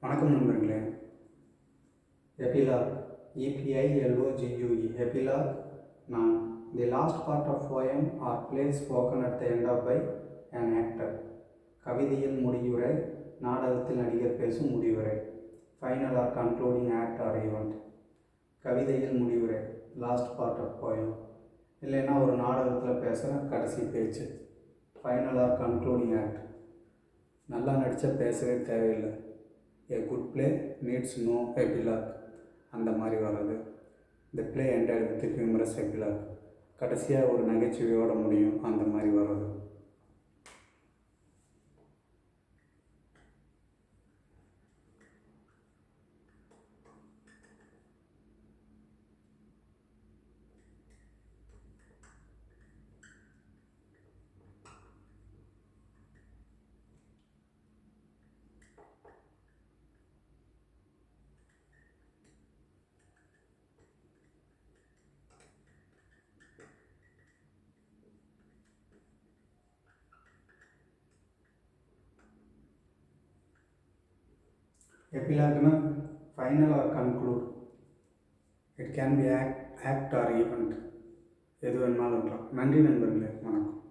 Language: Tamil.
வணக்கம் நண்பர்களே. Epilogue, EPILOGUE, epilogue. நான் the last part of poem or play spoken at the end of by an actor. கவிதையில் முடிவுரை, நாடகத்தில் நடிகர் பேசும் முடிவுரை. Final or concluding act or event. கவிதையில் முடிவுரை, லாஸ்ட் பார்ட் ஆஃப் poem. இல்லைன்னா ஒரு நாடகத்தில் பேசுகிற கடைசி பேச்சு. Final or concluding act. நல்லா நடித்தா பேசவே தேவையில்லை. A good play needs no epilogue. அந்த மாதிரி வர்றது. The play ended with humorous epilogue. கடைசியாக ஒரு நகைச்சுவையோட முடியும், அந்த மாதிரி வர்றது. எபிலாக்னா final or conclude. It can be act or event. எது வேணுமாலும் இருக்கலாம். நன்றி நண்பர்களே, வணக்கம்.